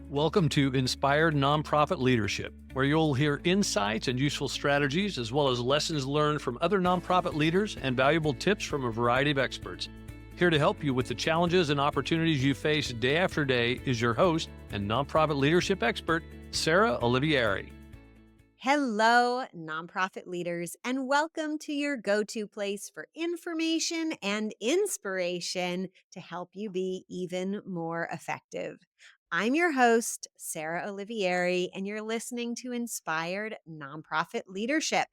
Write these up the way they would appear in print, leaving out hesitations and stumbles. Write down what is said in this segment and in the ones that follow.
Welcome to Inspired Nonprofit Leadership, where you'll hear insights and useful strategies, as well as lessons learned from other nonprofit leaders and valuable tips from a variety of experts. Here to help you with the challenges and opportunities you face day after day is your host and nonprofit leadership expert, Sarah Olivieri. Hello, nonprofit leaders, and welcome to your go-to place for information and inspiration to help you be even more effective. I'm your host, Sarah Olivieri, and you're listening to Inspired Nonprofit Leadership.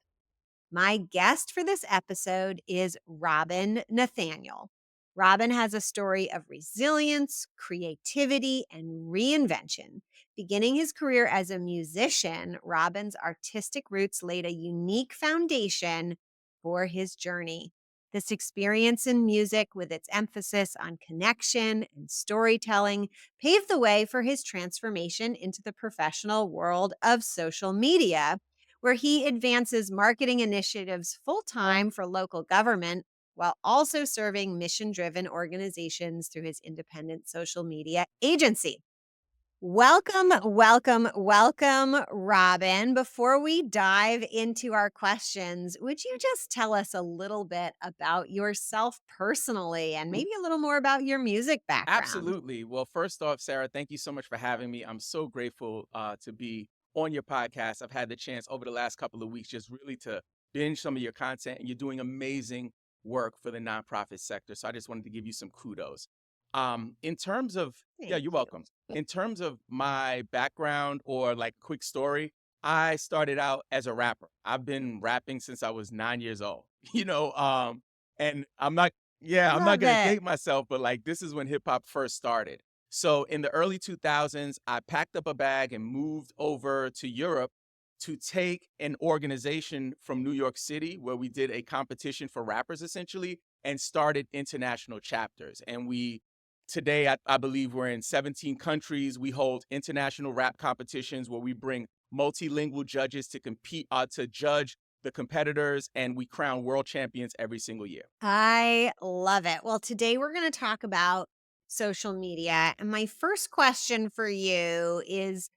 My guest for this episode is Robin Nathaniel. Robin has a story of resilience, creativity, and reinvention. Beginning his career as a musician, Robin's artistic roots laid a unique foundation for his journey. This experience in music, with its emphasis on connection and storytelling, paved the way for his transformation into the professional world of social media, where he advances marketing initiatives full time for local government while also serving mission driven organizations through his independent social media agency. Welcome, welcome, welcome, Robin. Before we dive into our questions, would you just tell us a little bit about yourself personally and maybe a little more about your music background? Absolutely. Well, first off, Sarah, thank you so much for having me. I'm so grateful to be on your podcast. I've had the chance over the last couple of weeks just really to binge some of your content, and you're doing amazing work for the nonprofit sector. So I just wanted to give you some kudos. In terms of, yeah, Thank you're you. welcome. In terms of my background or like quick story, I started out as a rapper. I've been rapping since I was 9 years old, and I'm not Love gonna it. date myself, but like this is when hip hop first started. So in the early 2000s, I packed up a bag and moved over to Europe to take an organization from New York City where we did a competition for rappers essentially and started international chapters. And today, I believe we're in 17 countries. We hold international rap competitions where we bring multilingual judges to compete, to judge the competitors, and we crown world champions every single year. I love it. Well, today we're going to talk about social media. And my first question for you is,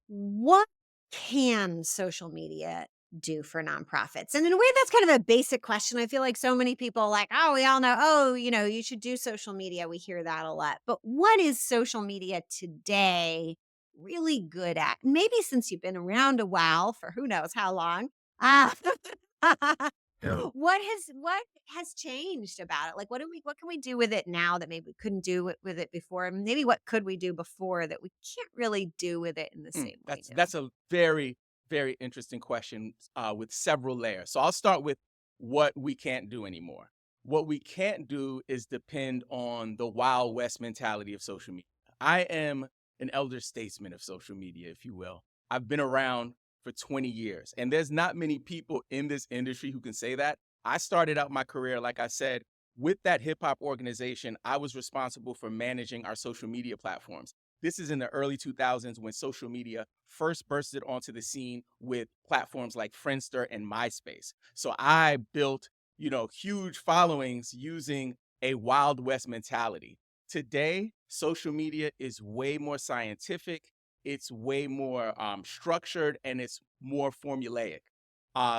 what can social media do for nonprofits? And in a way, that's kind of a basic question. I feel like so many people are like, oh, we all know, oh, you should do social media. We hear that a lot. But what is social media today really good at? Maybe since you've been around a while for who knows how long. Ah, Yeah. what has changed about it? Like what can we do with it now that maybe we couldn't do with it before? And maybe what could we do before that we can't really do with it in the same way That's now? a very, very interesting question with several layers. So I'll start with what we can't do anymore. What we can't do is depend on the Wild West mentality of social media. I am an elder statesman of social media, if you will. I've been around for 20 years, and there's not many people in this industry who can say that. I started out my career, like I said, with that hip hop organization. I was responsible for managing our social media platforms. This is in the early 2000s when social media first bursted onto the scene with platforms like Friendster and MySpace. So I built, huge followings using a Wild West mentality. Today, social media is way more scientific, it's way more structured, and it's more formulaic.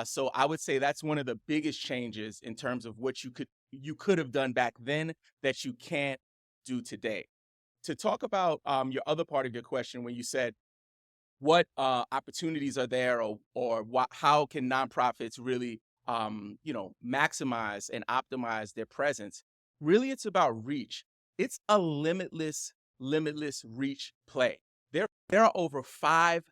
So I would say that's one of the biggest changes in terms of what you could have done back then that you can't do today. To talk about your other part of your question, when you said what opportunities are there, or how can nonprofits really maximize and optimize their presence, really it's about reach. It's a limitless reach play. There are over five.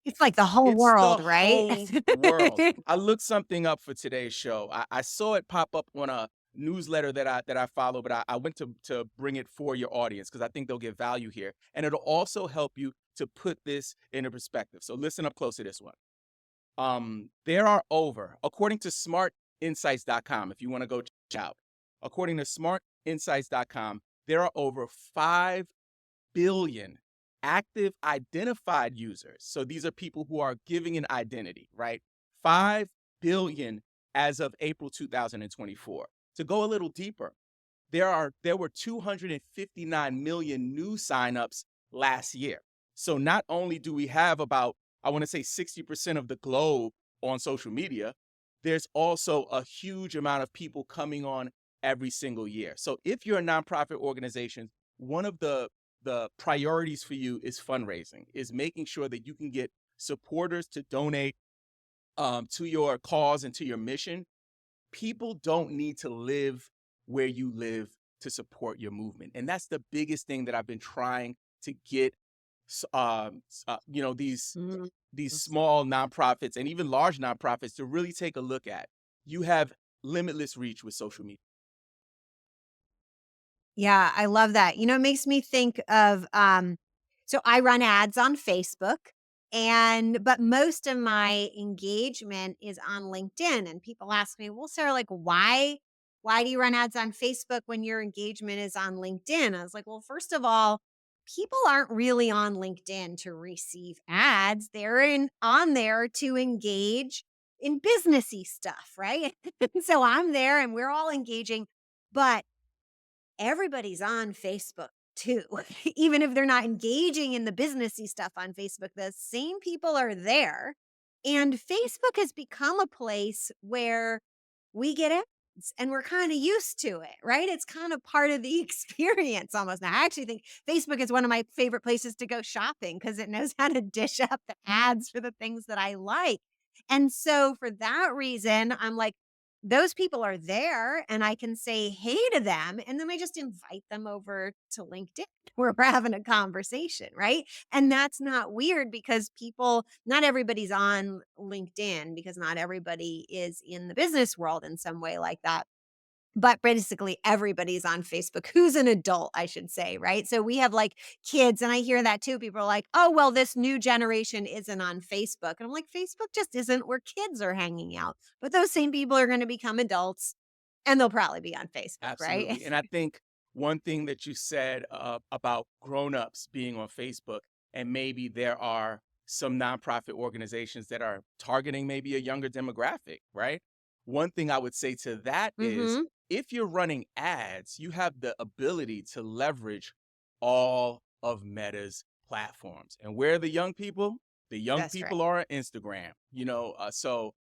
It's like the whole It's the world, right? whole world. I looked something up for today's show. I saw it pop up on a newsletter that I follow, but I went to bring it for your audience because I think they'll get value here. And it'll also help you to put this into perspective. So listen up close to this one. There are over, according to smartinsights.com, if you want to go check out, according to smartinsights.com, there are over 5 billion active identified users. So these are people who are giving an identity, right? 5 billion as of April 2024. To go a little deeper, there were 259 million new signups last year. So not only do we have about, I want to say 60% of the globe on social media, there's also a huge amount of people coming on every single year. So if you're a nonprofit organization, one of the priorities for you is fundraising, is making sure that you can get supporters to donate to your cause and to your mission. People don't need to live where you live to support your movement, and that's the biggest thing that I've been trying to get. You know, Mhm. these small nonprofits and even large nonprofits to really take a look at. You have limitless reach with social media. Yeah, I love that. It makes me think of so I run ads on Facebook but most of my engagement is on LinkedIn and people ask me, "Well, Sarah, like why do you run ads on Facebook when your engagement is on LinkedIn?" I was like, "Well, first of all, people aren't really on LinkedIn to receive ads. They're in on there to engage in businessy stuff, right?" So I'm there and we're all engaging, but everybody's on Facebook too. Even if they're not engaging in the businessy stuff on Facebook, the same people are there. And Facebook has become a place where we get ads and we're kind of used to it, right? It's kind of part of the experience almost. Now, I actually think Facebook is one of my favorite places to go shopping because it knows how to dish up the ads for the things that I like. And so, for that reason, I'm like, those people are there and I can say hey to them. And then I just invite them over to LinkedIn where we're having a conversation, right? And that's not weird because not everybody's on LinkedIn because not everybody is in the business world in some way like that. But basically everybody's on Facebook who's an adult, I should say, right? So we have like kids, and I hear that too. People are like, "Oh, well, this new generation isn't on Facebook." And I'm like, "Facebook just isn't where kids are hanging out." But those same people are gonna become adults, and they'll probably be on Facebook, right? Absolutely. And I think one thing that you said about grown-ups being on Facebook, and maybe there are some nonprofit organizations that are targeting maybe a younger demographic, right? One thing I would say to that is Mhm. if you're running ads, you have the ability to leverage all of Meta's platforms. And where are the young people? The young That's right. people are on Instagram, so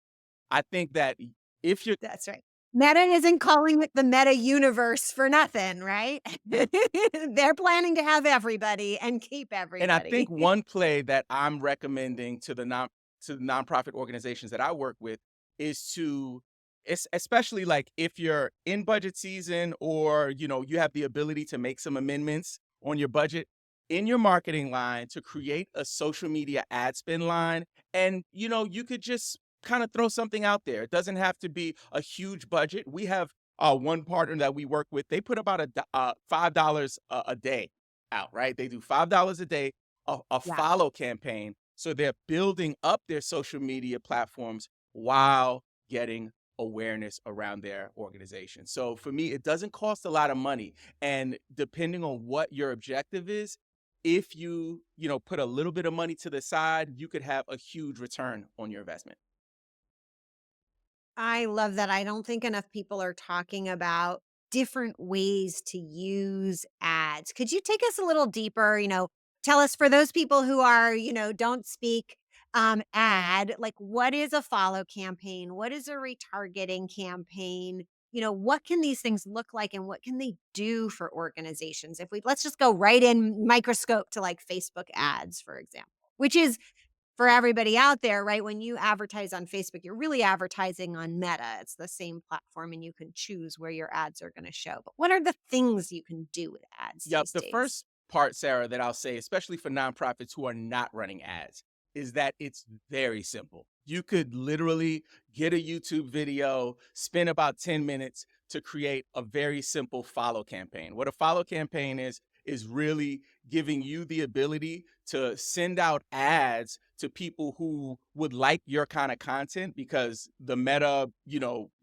I think that if you're That's right. Meta isn't calling it the Meta universe for nothing, right? They're planning to have everybody and keep And I think everybody. one play that I'm recommending to the nonprofit organizations that I work with is especially like if you're in budget season or you have the ability to make some amendments on your budget in your marketing line to create a social media ad spend line, and you could just kind of throw something out there. It doesn't have to be a huge budget. We have one partner that we work with. They put about $5 a day out, right? They do $5 a day, a Yeah. follow campaign. So they're building up their social media platforms while getting awareness around their organization. So for me, it doesn't cost a lot of money. And depending on what your objective is, if you put a little bit of money to the side, you could have a huge return on your investment. I love that. I don't think enough people are talking about different ways to use ads. Could you take us a little deeper? Tell us for those people who don't speak ad, like what is a follow campaign? What is a retargeting campaign? What can these things look like and what can they do for organizations? Let's just go right in microscope to like Facebook ads, for example, which is for everybody out there, right? When you advertise on Facebook, you're really advertising on Meta. It's the same platform and you can choose where your ads are going to show. But what are the things you can do with ads Yep. these The days? first part, Sarah, that I'll say, especially for nonprofits who are not running ads, is that it's very simple. You could literally get a YouTube video, spend about 10 minutes to create a very simple follow campaign. What a follow campaign is really giving you the ability to send out ads to people who would like your kind of content, because the Meta,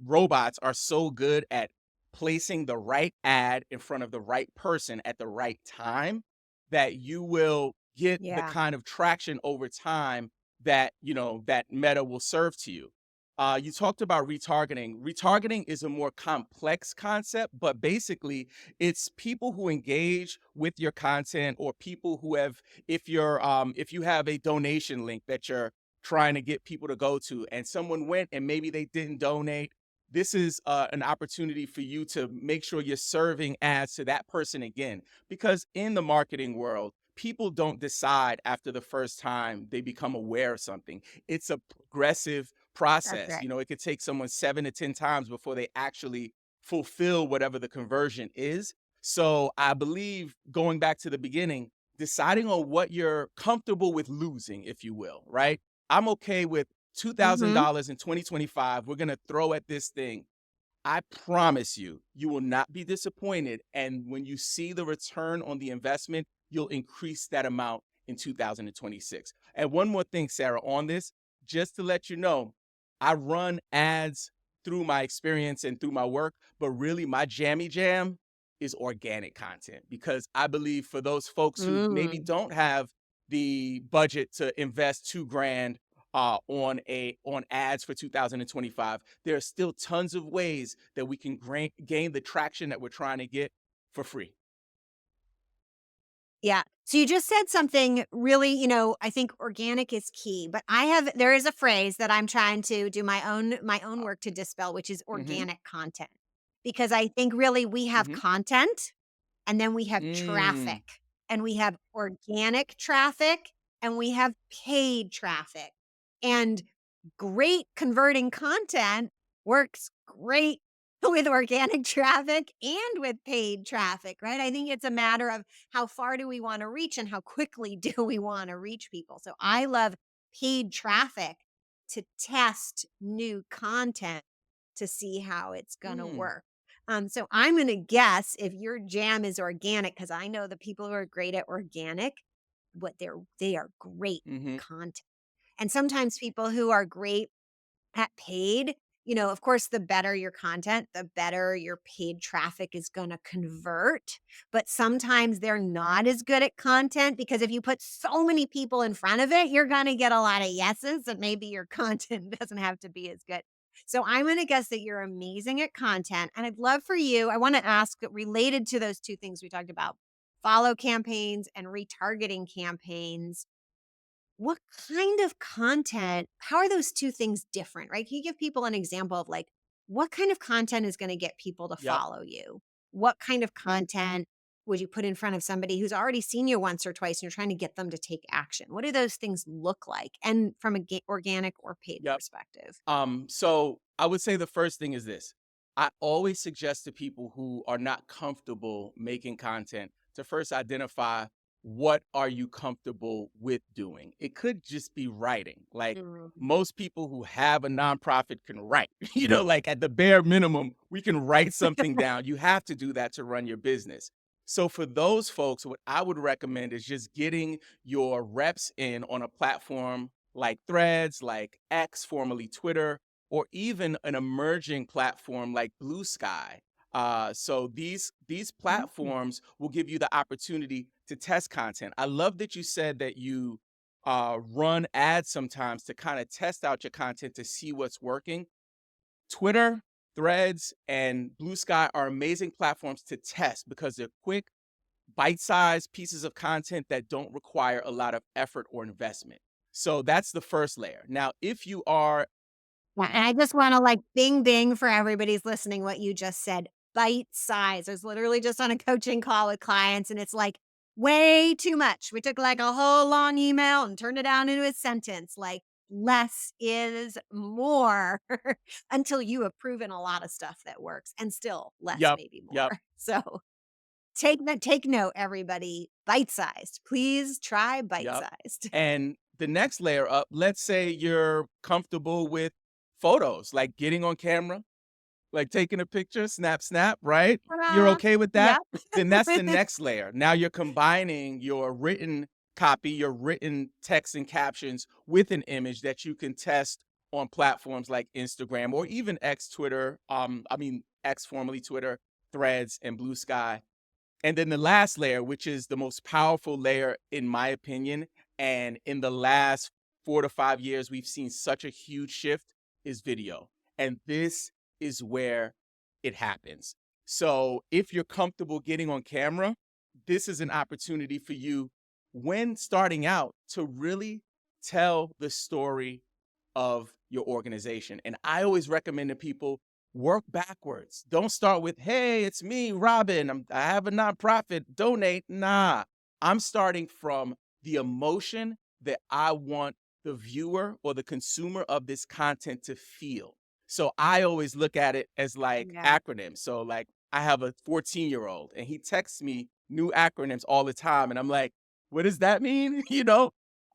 robots are so good at placing the right ad in front of the right person at the right time that you will get the Yeah. kind of traction over time that that Meta will serve to you. You talked about retargeting. Retargeting is a more complex concept, but basically, it's people who engage with your content, or people who have, if you have a donation link that you're trying to get people to go to, and someone went and maybe they didn't donate. This is an opportunity for you to make sure you're serving ads to that person again, because in the marketing world, people don't decide after the first time they become aware of something. It's a progressive That's process. right. You know, it could take someone 7 to 10 times before they actually fulfill whatever the conversion is. So I believe, going back to the beginning, deciding on what you're comfortable with losing, if you will, right? I'm okay with Mm-hmm. $2,000 in 2025. We're going to throw at this thing. I promise you, you will not be disappointed. And when you see the return on the investment, you'll increase that amount in 2026. And one more thing, Sarah, on this, just to let you know, I run ads through my experience and through my work, but really my jammy jam is organic content, because I believe for those folks who maybe Mm. don't have the budget to invest 2 grand on ads for 2025, there are still tons of ways that we can gain the traction that we're trying to get for free. Yeah. So you just said something really, I think organic is key, but there is a phrase that I'm trying to do my own work to dispel, which is Mm-hmm. organic content. Because I think really we have Mm-hmm. content, and then we have Mm. traffic, and we have organic traffic, and we have paid traffic. And great converting content works great with organic traffic and with paid traffic, right? I think it's a matter of how far do we want to reach and how quickly do we want to reach people. So I love paid traffic to test new content to see how it's going to Mm. work. So I'm going to guess if your jam is organic, because I know the people who are great at organic, they are great Mm-hmm. content. And sometimes people who are great at paid, of course, the better your content, the better your paid traffic is going to convert. But sometimes they're not as good at content, because if you put so many people in front of it, you're going to get a lot of yeses, and maybe your content doesn't have to be as good. So I'm going to guess that you're amazing at content. And I'd love for you, I want to ask, related to those two things we talked about, follow campaigns and retargeting campaigns, what kind of content, how are those two things different, right? Can you give people an example of, like, what kind of content is gonna get people to Yep. follow you? What kind of content would you put in front of somebody who's already seen you once or twice and you're trying to get them to take action? What do those things look like? And from a organic or paid Yep. perspective? So I would say the first thing is this. I always suggest to people who are not comfortable making content to first identify, what are you comfortable with doing? It could just be writing. Like, Mm. most people who have a nonprofit can write. Like, at the bare minimum, we can write something down. You have to do that to run your business. So for those folks, what I would recommend is just getting your reps in on a platform like Threads, like X, formerly Twitter, or even an emerging platform like Blue Sky. So these Mm. platforms will give you the opportunity to test content. I love that you said that you run ads sometimes to kind of test out your content to see what's working. Twitter, Threads, and Blue Sky are amazing platforms to test, because they're quick, bite-sized pieces of content that don't require a lot of effort or investment. So that's the first layer. Now, if you are, Yeah, and I just wanna, like, bing, bing for everybody's listening what you just said, bite size. I was literally just on a coaching call with clients, and it's, like, way too much. We took, like, a whole long email and turned it down into a sentence, like, less is more until you have proven a lot of stuff that works, and still less yep, may be more. yep, So, take note, everybody, bite-sized. Please try yep. bite-sized. And the next layer up, let's say you're comfortable with photos, like getting on camera, like taking a picture, snap, snap, right? You're Ta-da. okay with that? Yep. Then that's the next layer. Now you're combining your written copy, your written text and captions with an image that you can test on platforms like Instagram, or even X, Twitter, X, formerly Twitter, Threads, and Blue Sky. And then the last layer, which is the most powerful layer, in my opinion, and in the last 4 to 5 years, we've seen such a huge shift, is video. And this is where it happens. So if you're comfortable getting on camera, this is an opportunity for you when starting out to really tell the story of your organization. And I always recommend to people work backwards. Don't start with, hey, it's me, Robin. I have a nonprofit, donate. Nah, I'm starting from the emotion that I want the viewer or the consumer of this content to feel. So I always look at it as like Yeah. acronyms. So like I have a 14-year-old and he texts me new acronyms all the time. And I'm like, what does that mean?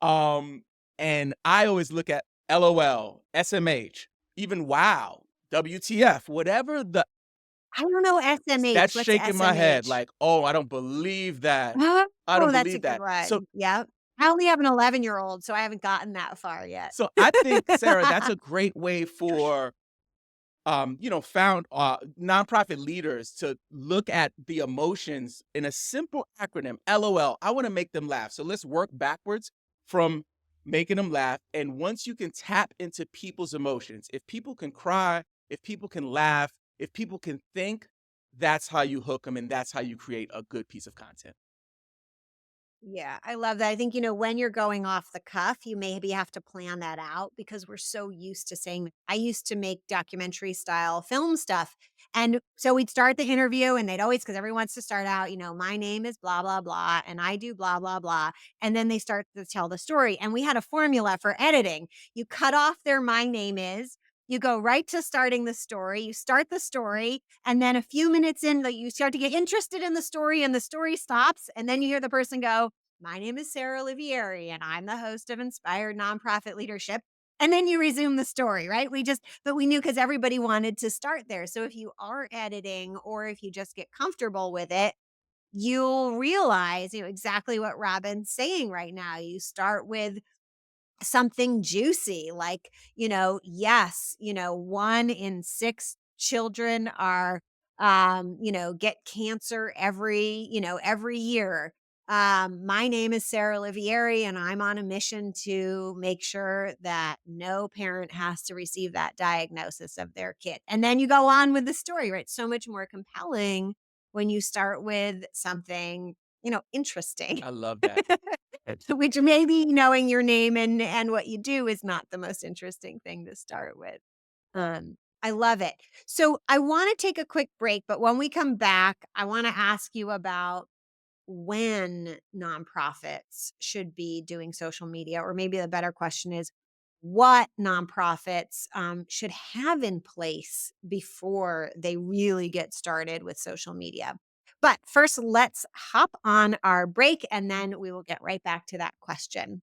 And I always look at LOL, SMH, even WOW, WTF, whatever I don't know SMH. that's What's shaking my head SMH? like, oh, I don't believe that. I Oh, don't that's a believe good that. So one. Yep. I only have an 11-year-old, so I haven't gotten that far yet. so I think, Sarah, that's a great way for found nonprofit leaders to look at the emotions in a simple acronym, LOL. I want to make them laugh. So let's work backwards from making them laugh. And once you can tap into people's emotions, if people can cry, if people can laugh, if people can think, that's how you hook them and that's how you create a good piece of content. Yeah, I love that. I think, when you're going off the cuff, you maybe have to plan that out because we're so used to saying, I used to make documentary style film stuff. And so we'd start the interview and they'd always, because everyone wants to start out, my name is blah, blah, blah, and I do blah, blah, blah. And then they start to tell the story. And we had a formula for editing. You cut off their my name is, you go right to starting the story, you start the story, and then a few minutes in, like, you start to get interested in the story and the story stops. And then you hear the person go, my name is Sarah Olivieri, and I'm the host of Inspired Nonprofit Leadership. And then you resume the story, right? But we knew because everybody wanted to start there. So if you are editing or if you just get comfortable with it, you'll realize, exactly what Robin's saying right now. You start with something juicy like, yes, 1 in 6 children are, get cancer every year. My name is Sarah Olivieri, and I'm on a mission to make sure that no parent has to receive that diagnosis of their kid. And then you go on with the story, right? So much more compelling when you start with something, interesting. I love that. Which maybe knowing your name and what you do is not the most interesting thing to start with. I love it. So I want to take a quick break, but when we come back, I want to ask you about when nonprofits should be doing social media, or maybe the better question is what nonprofits should have in place before they really get started with social media. But first, let's hop on our break and then we will get right back to that question.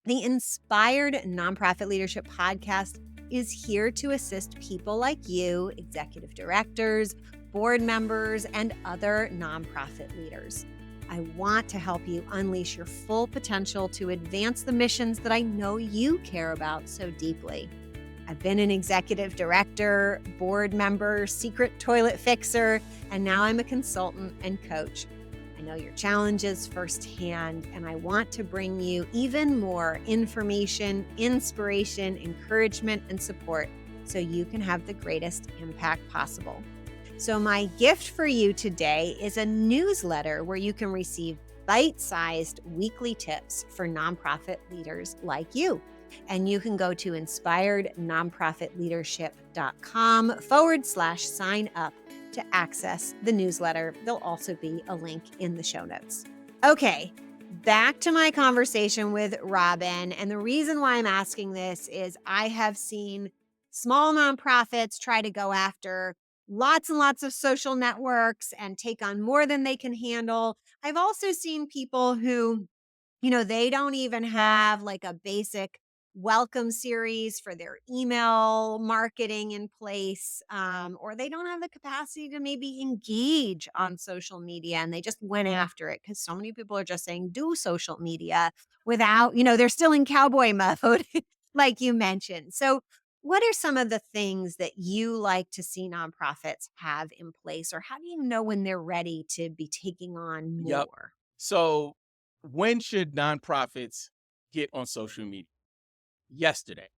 The Inspired Nonprofit Leadership Podcast is here to assist people like you, executive directors, board members, and other nonprofit leaders. I want to help you unleash your full potential to advance the missions that I know you care about so deeply. I've been an executive director, board member, secret toilet fixer, and now I'm a consultant and coach. I know your challenges firsthand, and I want to bring you even more information, inspiration, encouragement, and support so you can have the greatest impact possible. So my gift for you today is a newsletter where you can receive bite-sized weekly tips for nonprofit leaders like you. And you can go to inspirednonprofitleadership.com/sign up to access the newsletter. There'll also be a link in the show notes. Okay, back to my conversation with Robin. And the reason why I'm asking this is I have seen small nonprofits try to go after lots and lots of social networks and take on more than they can handle. I've also seen people who, they don't even have like a basic welcome series for their email marketing in place, or they don't have the capacity to maybe engage on social media and they just went after it because so many people are just saying do social media without, they're still in cowboy mode, like you mentioned. So what are some of the things that you like to see nonprofits have in place, or how do you know when they're ready to be taking on Yep. more? So when should nonprofits get on social media? Yesterday.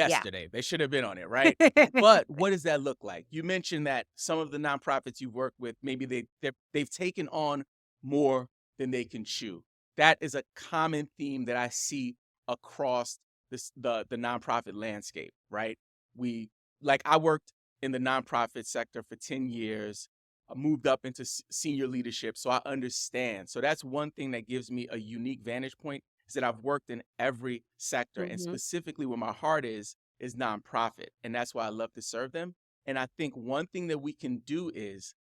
Yeah. yesterday. They should have been on it, right? But what does that look like? You mentioned that some of the nonprofits you've worked with, maybe they've taken on more than they can chew. That is a common theme that I see across the nonprofit landscape, right? We like I worked in the nonprofit sector for 10 years. I moved up into senior leadership, so I understand. So that's one thing that gives me a unique vantage point is that I've worked in every sector, and Mhm. specifically where my heart is nonprofit, and that's why I love to serve them. And I think one thing that we can do is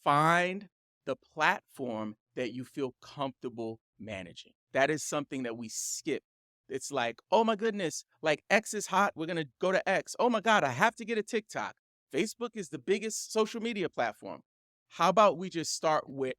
find the platform that you feel comfortable managing. That is something that we skip. It's like, oh my goodness, like X is hot. We're gonna go to X. Oh my God, I have to get a TikTok. Facebook is the biggest social media platform. How about we just start with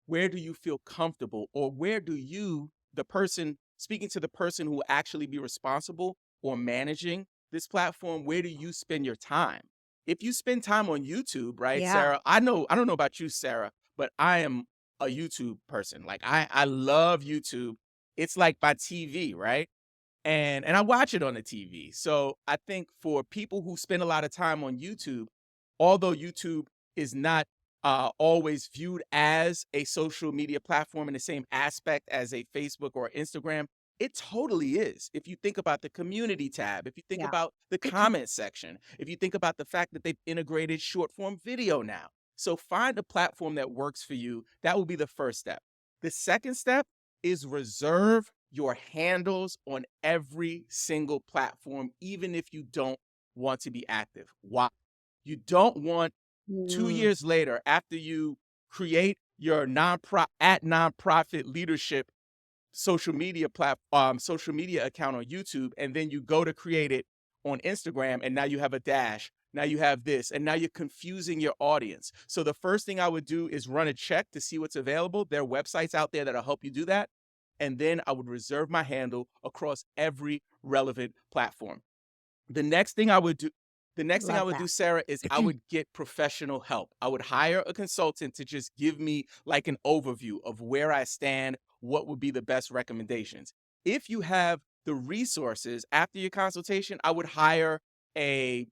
where do you feel comfortable, or where do you, the person speaking to the person who will actually be responsible or managing this platform, where do you spend your time? If you spend time on YouTube, right, Yeah. Sarah? I don't know about you, Sarah, but I am a YouTube person. Like I love YouTube. It's like my TV, right? And I watch it on the TV. So I think for people who spend a lot of time on YouTube, although YouTube is not always viewed as a social media platform in the same aspect as a Facebook or Instagram, it totally is. If you think about the community tab, if you think Yeah. about the comment section, if you think about the fact that they've integrated short form video now. So find a platform that works for you. That will be the first step. The second step is reserve your handles on every single platform, even if you don't want to be active. Why? You don't want two Mm. years later, after you create your nonprofit leadership social media account on YouTube, and then you go to create it on Instagram, and now you have a dash. Now you have this, and now you're confusing your audience. So the first thing I would do is run a check to see what's available. There are websites out there that'll help you do that. And then I would reserve my handle across every relevant platform. The next thing I would do the next thing I Love would do, that. Sarah, is I would get professional help. I would hire a consultant to just give me like an overview of where I stand, what would be the best recommendations. If you have the resources after your consultation, I would hire a,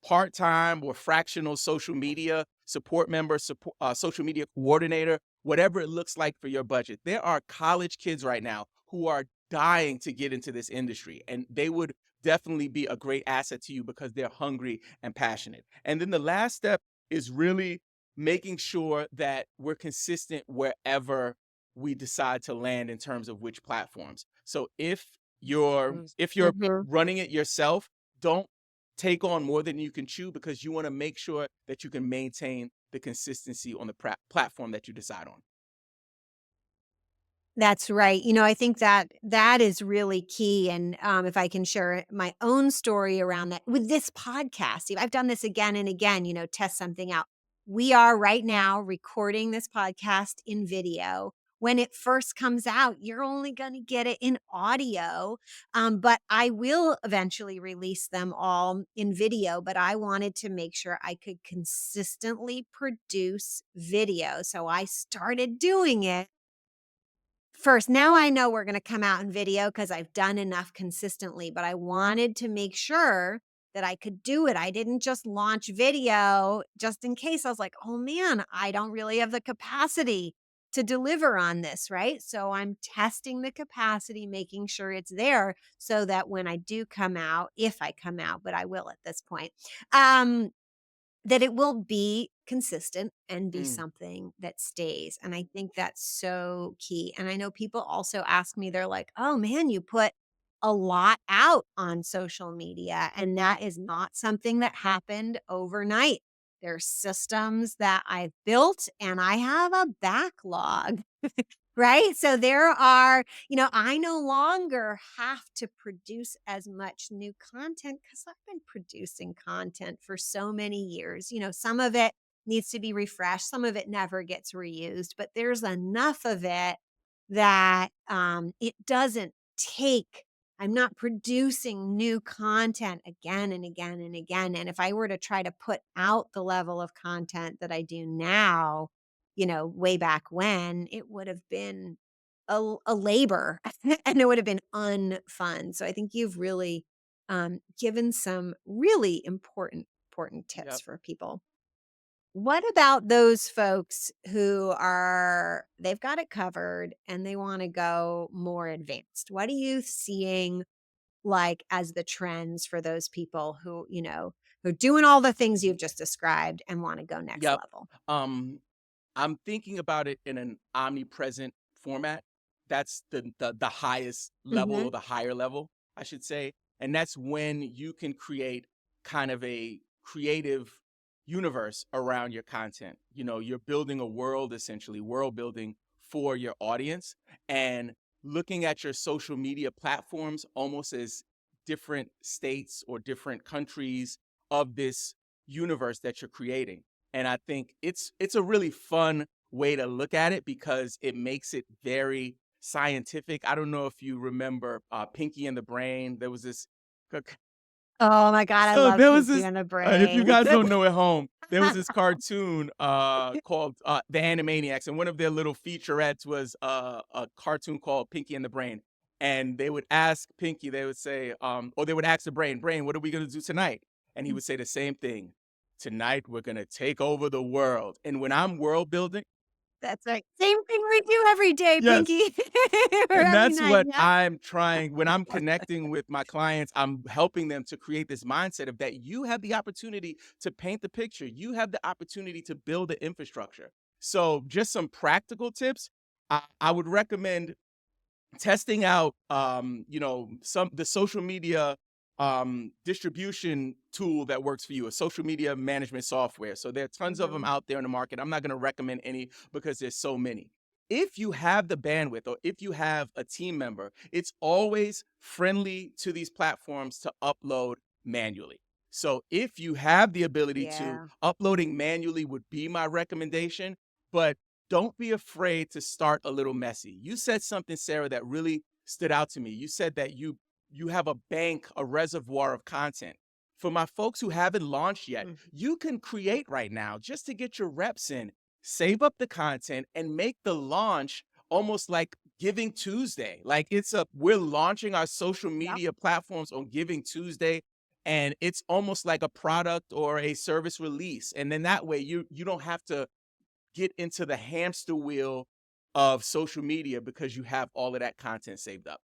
part-time or fractional social media support member, social media coordinator, whatever it looks like for your budget. There are college kids right now who are dying to get into this industry, and they would definitely be a great asset to you because they're hungry and passionate. And then the last step is really making sure that we're consistent wherever we decide to land in terms of which platforms. So if you're Mhm. running it yourself, don't take on more than you can chew, because you want to make sure that you can maintain the consistency on the platform that you decide on. That's right. I think that that is really key. And if I can share my own story around that with this podcast, I've done this again and again, test something out. We are right now recording this podcast in video. When it first comes out, you're only going to get it in audio, but I will eventually release them all in video. But I wanted to make sure I could consistently produce video. So I started doing it first. Now I know we're gonna come out in video because 'cause I've done enough consistently, but I wanted to make sure that I could do it. I didn't just launch video just in case. I was like, "Oh, man, I don't really have the capacity to deliver on this," right? So I'm testing the capacity, making sure it's there so that when I do come out, if I come out, but I will at this point, um, that it will be consistent and be Mm, something that stays, and I think that's so key, and I know people also ask me, they're like, "Oh, man, you put a lot out on social media," and that is not something that happened overnight. There's systems that I've built, and I have a backlog. Right? So there are, I no longer have to produce as much new content because I've been producing content for so many years. Some of it needs to be refreshed, some of it never gets reused, but there's enough of it that it doesn't take. I'm not producing new content again and again and again. And if I were to try to put out the level of content that I do now, way back when, it would have been a labor and it would have been unfun. So I think you've really given some really important tips Yep. for people. What about those folks who are they've got it covered and they want to go more advanced? What are you seeing like as the trends for those people who, who are doing all the things you've just described and want to go next Yep. level? Um, I'm thinking about it in an omnipresent format. That's the highest level Mhm. or the higher level, I should say. And that's when you can create kind of a creative universe around your content. You know, you're building a world essentially, world building for your audience and looking at your social media platforms almost as different states or different countries of this universe that you're creating. And I think it's a really fun way to look at it because it makes it very scientific. I don't know if you remember Pinky and the Brain. There was this Oh my god, I so love there was Pinky this and the if you Brain. guys don't know at home, there was this cartoon called The Animaniacs, and one of their little featurettes was a cartoon called Pinky and the Brain. And they would ask Pinky, they would say, or they would ask the Brain, Brain, what are we gonna do tonight? And he would say the same thing. Tonight we're gonna take over the world. And when I'm world building, That's right. Same thing we do every day, yes. Pinky, or And every that's night. what Yep. I'm trying when I'm connecting with my clients, I'm helping them to create this mindset of that you have the opportunity to paint the picture. You have the opportunity to build the infrastructure. So just some practical tips. I would recommend testing out some the social media distribution tool that works for you, a social media management software. So there are tons of them Mhm. out there in the market. I'm not going to recommend any because there's so many. If you have the bandwidth or if you have a team member, it's always friendly to these platforms to upload manually. So if you have the ability to, Yeah. uploading manually would be my recommendation, but don't be afraid to start a little messy. You said something, Sarah, that really stood out to me. You said that you have a bank, a reservoir of content. For my folks who haven't launched yet, Mm. you can create right now just to get your reps in. Save up the content and make the launch almost like Giving Tuesday. Like we're launching our social Yep. media platforms on Giving Tuesday and it's almost like a product or a service release. And then that way you don't have to get into the hamster wheel of social media because you have all of that content saved up.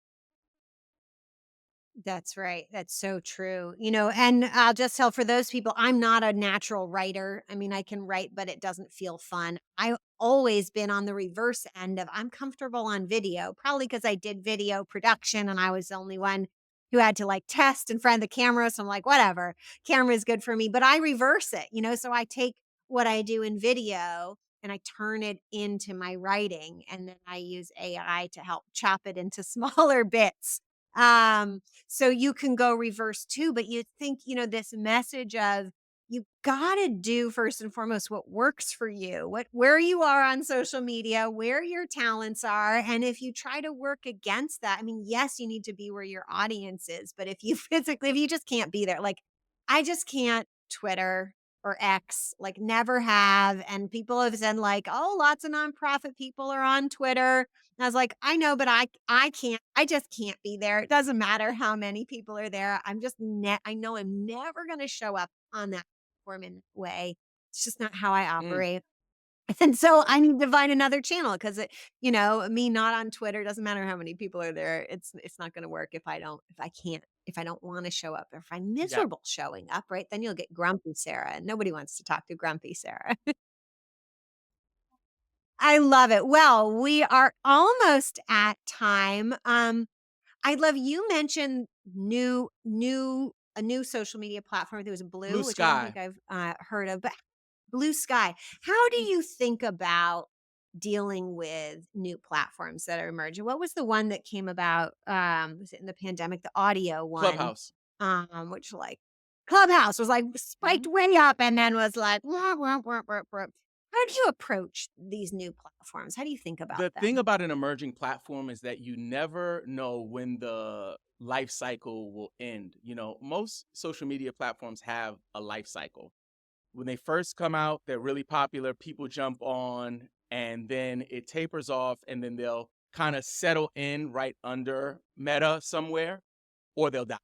That's right. That's so true. And I'll just tell for those people, I'm not a natural writer. I mean, I can write, but it doesn't feel fun. I've always been on the reverse end of I'm comfortable on video, probably because I did video production and I was the only one who had to like test in front of the camera. So I'm like, whatever, camera is good for me. But I reverse it, so I take what I do in video and I turn it into my writing. And then I use AI to help chop it into smaller bits. So you can go reverse too, but you think, this message of you got to do first and foremost what works for you, where you are on social media, where your talents are. And if you try to work against that, I mean, yes, you need to be where your audience is, but if you just can't be there, like I just can't Twitter or X, like never have. And people have said like, oh, lots of nonprofit people are on Twitter. And I was like, I know, but I can't. I just can't be there. It doesn't matter how many people are there. I know I'm never going to show up on that platform in that way. It's just not how I Mm, operate. And so I need to find another channel because me not on Twitter doesn't matter how many people are there. It's not going to work if I don't want to show up, or if I'm yeah. miserable showing up, right? Then you'll get grumpy Sarah, and nobody wants to talk to grumpy Sarah. I love it. Well, we are almost at time. I love you mentioned a new social media platform. I think it was Blue Blue, which I don't think sky. I've heard of, but Blue Sky. How do you think about dealing with new platforms that are emerging? What was the one that came about? Was it in the pandemic? The audio one, Clubhouse. which like Clubhouse was like spiked Mhm. way up and then was like, wah, wah, wah, wah, wah. How do you approach these new platforms? How do you think about The thing them? about an emerging platform is that you never know when the life cycle will end. You know, most social media platforms have a life cycle. When they first come out, they're really popular. People jump on, and then it tapers off, and then they'll kind of settle in right under Meta somewhere, or they'll die.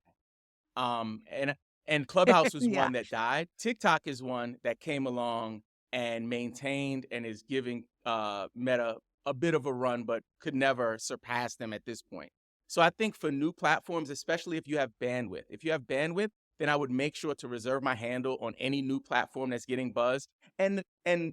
And Clubhouse was Yeah. one that died. TikTok is one that came along and maintained and is giving Meta a bit of a run, but could never surpass them at this point. So I think for new platforms, especially if you have bandwidth, then I would make sure to reserve my handle on any new platform that's getting buzz. And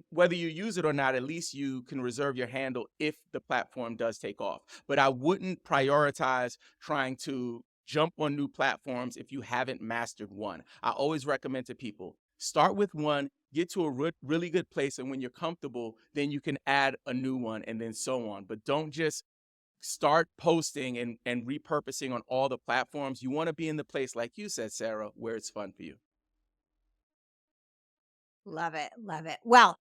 whether you use it or not, at least you can reserve your handle if the platform does take off. But I wouldn't prioritize trying to jump on new platforms if you haven't mastered one. I always recommend to people, start with one, get to a really good place, and when you're comfortable, then you can add a new one and then so on. But don't just start posting and repurposing on all the platforms. You want to be in the place, like you said, Sarah, where it's fun for you. Love it. Love it. Well,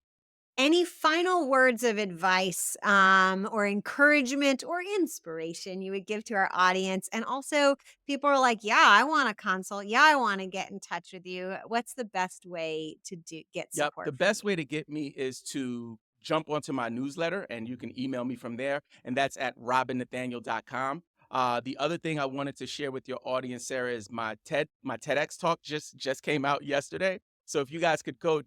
any final words of advice or encouragement or inspiration you would give to our audience? And also, people are like, yeah, I want to consult. Yeah, I want to get in touch with you. What's the best way to get Yep. support The from best you? way to get me is to jump onto my newsletter, and you can email me from there. And that's at robinnathaniel.com. The other thing I wanted to share with your audience, Sarah, is my TEDx talk just came out yesterday. So if you guys could go,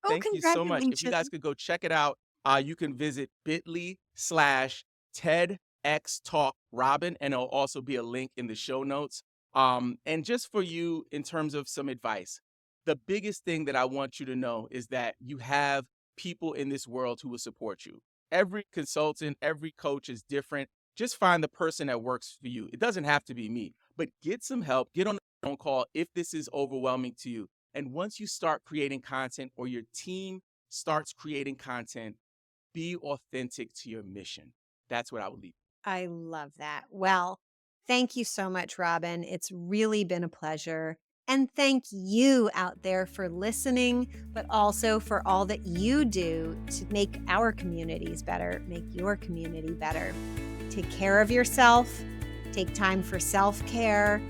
Oh, thank you so much. If you guys congratulations. could go check it out, you can visit bit.ly/TEDx Talk Robin, and it'll also be a link in the show notes. And just for you, in terms of some advice, the biggest thing that I want you to know is that you have people in this world who will support you. Every consultant, every coach is different. Just find the person that works for you. It doesn't have to be me, but get some help. Get on a phone call if this is overwhelming to you. And once you start creating content, or your team starts creating content, be authentic to your mission. That's what I would leave. I love that. Well, thank you so much, Robin. It's really been a pleasure. And thank you out there for listening, but also for all that you do to make our communities better, make your community better. Take care of yourself, take time for self-care.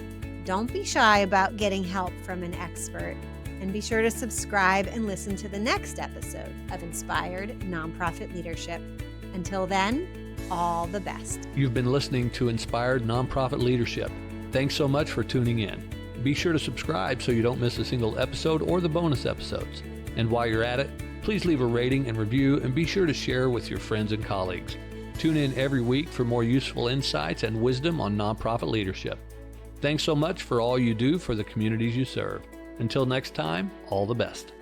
Don't be shy about getting help from an expert. And be sure to subscribe and listen to the next episode of Inspired Nonprofit Leadership. Until then, all the best. You've been listening to Inspired Nonprofit Leadership. Thanks so much for tuning in. Be sure to subscribe so you don't miss a single episode or the bonus episodes. And while you're at it, please leave a rating and review, and be sure to share with your friends and colleagues. Tune in every week for more useful insights and wisdom on nonprofit leadership. Thanks so much for all you do for the communities you serve. Until next time, all the best.